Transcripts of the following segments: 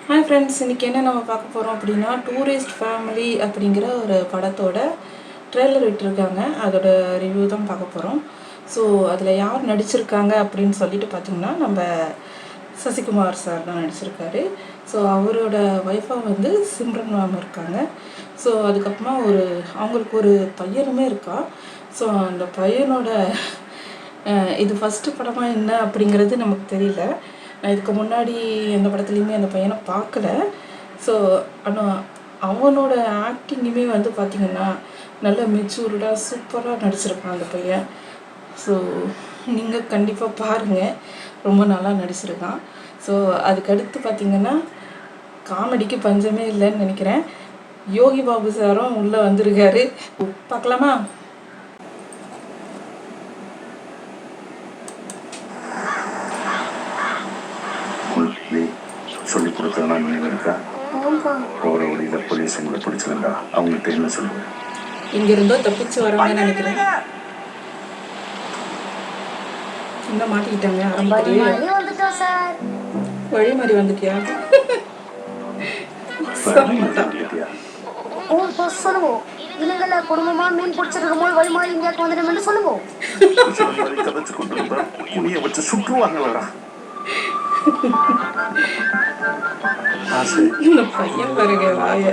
Hi friends, இன்றைக்கி என்ன நம்ம பார்க்க போகிறோம் அப்படின்னா டூரிஸ்ட் ஃபேமிலி அப்படிங்கிற ஒரு படத்தோட ட்ரெய்லர் விட்டுருக்காங்க. அதோட ரிவ்யூ தான் பார்க்க போகிறோம். ஸோ அதில் யார் நடிச்சிருக்காங்க அப்படின்னு சொல்லிட்டு பார்த்தீங்கன்னா நம்ம சசிகுமார் சார் தான் நடிச்சிருக்காரு. ஸோ அவரோட ஒய்ஃபாக வந்து சிம்ரன் மேம் இருக்காங்க. ஸோ அதுக்கப்புறமா அவங்களுக்கு ஒரு பையனுமே இருக்கா. ஸோ அந்த பையனோட இது ஃபஸ்ட்டு படமாக என்ன அப்படிங்கிறது நமக்கு தெரியல. நான் இதுக்கு முன்னாடி எந்த படத்துலையுமே அந்த பையனை பார்க்கல. ஸோ ஆனால் அவனோட ஆக்டிங்குமே வந்து பார்த்திங்கன்னா நல்ல மெச்சூர்டாக சூப்பராக நடிச்சிருப்பான் அந்த பையன். ஸோ நீங்கள் கண்டிப்பாக பாருங்கள், ரொம்ப நல்லா நடிச்சிருக்கான். ஸோ அதுக்கடுத்து பார்த்திங்கன்னா காமெடிக்கு பஞ்சமே இல்லைன்னு நினைக்கிறேன். யோகி பாபு சாரும் உள்ளே வந்திருக்காரு. பார்க்கலாமா? சொல்லி கொடுத்தா நினைவு இருக்கா? போகிற வழியில் போலீஸ் உங்களை பிடிச்சிருந்தா அவங்கள்ட்ட என்ன சொல்லுவேன்? இங்கிருந்தோ தப்பிச்சு வராங்கன்னு நினைக்கிறேன். என்ன மாட்டிக்கிட்டாங்க ஆரம்பத்திலேயே. வழி மாதிரி வந்துட்டியா? குடும்பமா மீன் பிடிச்சிருக்கும் போது வழி மாதிரி இந்தியாவுக்கு வந்துடும் சொல்லுவோம். கதைச்சு கொண்டு வந்தா புனிய வச்சு சுற்றுவாங்களா? பையன் பாருங்க வாய.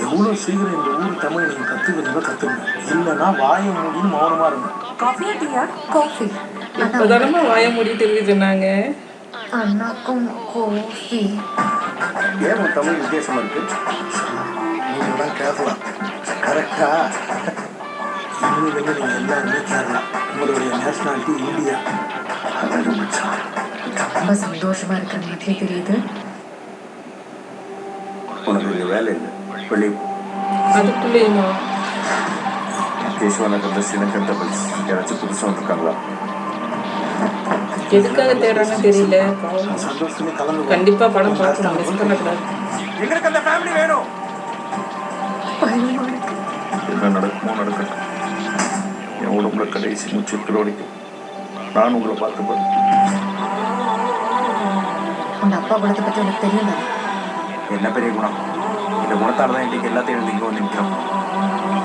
எவ்வளவு சீக்கிரம் இந்த ஊர் தமிழ் நீங்க கத்துக்கிறீங்களோ கத்துங்க, இல்லைன்னா வாய மூடின்னு மௌனமா இருங்க. காஃபியா டீயா? காஃபி. இப்பதானமா வாய மூடிட்டு இருக்கு சொன்னாங்க. அண்ணாக்கும் காஃபி. ஏன் உன் தமிழ் வித்தியாசமா இருக்கு? நீங்க தான் கேரளா கரெக்டா? இன்னும் நீங்க எல்லாருமே கேரளா. உங்களுடைய நேஷனாலிட்டி இந்தியா. அழகு மச்சான். ரொம்ப சந்தோஷமா இருக்கிற மாதிரி தெரியுது. உனக்கு வேலை இல்லை, வெளியே அதுக்குள்ளேயுமா? கேசவனகந்த சினகந்த பல்ஸ் யாராச்சும் புதுசாக வந்திருக்காங்களா? எதுக்காக தேடுறாங்கன்னு தெரியல. சந்தோஷமே கலந்து கண்டிப்பா படம் பார்க்கணும், மிஸ் பண்ணக்கூடாது. எங்களுக்கு அந்த ஃபேமிலி வேணும். என்ன நடக்குமோ நடக்கட்டும். என் உடம்புல கடைசி மூச்சு திருவடிக்கும். நான் உங்களை பார்த்துப்பேன். உங்க அப்பா குணத்தை பற்றி உனக்கு தெரியும் தானே? என்ன பெரிய குணம்? இந்த குணத்தால் தான் இன்றைக்கு எல்லாத்தையும் இங்கே வந்து நிற்கிறோம்.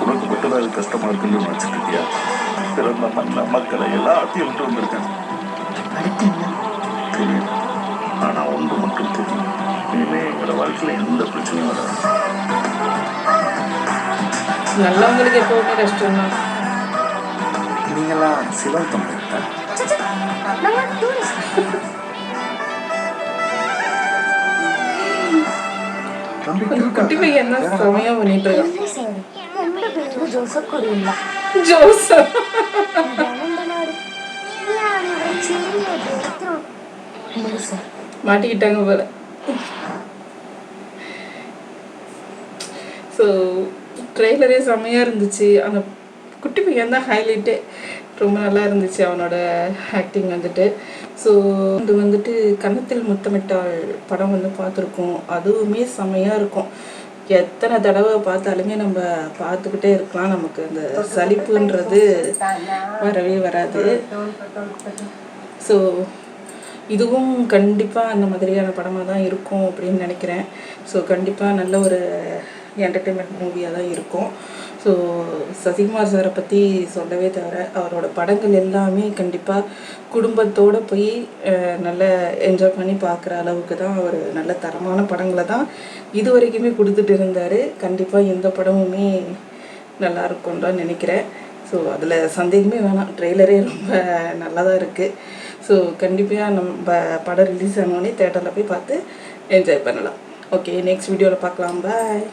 உனக்கு மட்டும் அது கஷ்டமா இருக்குன்னு நினச்சிட்டு இருக்கியா? பிறந்த மண்ண மக்களை எல்லாத்தையும் விட்டு வந்திருக்கேன். அடுத்து என்ன தெரியும், ஆனால் ஒன்று மட்டும் தெரியும், இனிமே எங்களோட வாழ்க்கையில் எந்த பிரச்சனையும் வராது. நல்லவங்களுக்கு எப்பவுமே கஷ்டம் தான். நீங்களாம் சிவன் தமிழ் குட்டி பையன் என்ன சமயா பண்ணிட்டு மாட்டிக்கிட்டாங்க போல. ஸோ ட்ரெய்லரே செம்மையாக இருந்துச்சு. அந்த குட்டி பையன் தான் ஹைலைட்டே. ரொம்ப நல்லா இருந்துச்சு அவனோட ஆக்டிங் வந்துட்டு. ஸோ இது வந்துட்டு கன்னத்தில் முத்தமிட்டால் படம் வந்து பார்த்துருக்கோம். அதுவுமே செம்மையாக இருக்கும். எத்தனை தடவை பார்த்தாலுமே நம்ம பார்த்துக்கிட்டே இருக்கலாம். நமக்கு அந்த சலிப்புன்றது வரவே வராது. ஸோ இதுவும் கண்டிப்பாக அந்த மாதிரியான படமாக தான் இருக்கும் அப்படின்னு நினைக்கிறேன். ஸோ கண்டிப்பாக நல்ல ஒரு என்டர்டெயின்மெண்ட் மூவியாக தான் இருக்கும். ஸோ சசிகுமார் சாரை பற்றி சொல்லவே தவிர அவரோட படங்கள் எல்லாமே கண்டிப்பாக குடும்பத்தோடு போய் நல்லா என்ஜாய் பண்ணி பார்க்குற அளவுக்கு தான் அவர் நல்ல தரமான படங்களை தான் இது வரைக்குமே கொடுத்துட்டு இருந்தார். கண்டிப்பாக எந்த படமுமே நல்லா இருக்கும்னு தான் நினைக்கிறேன். ஸோ அதில் சந்தேகமே வேணாம், ட்ரெய்லரே ரொம்ப நல்லா தான் இருக்குது. ஸோ கண்டிப்பாக நம்ம படம் ரிலீஸ் ஆனோடனே தேட்டரில் போய் பார்த்து என்ஜாய் பண்ணலாம். ஓகே, நெக்ஸ்ட் வீடியோவில் பார்க்கலாம். பாய்.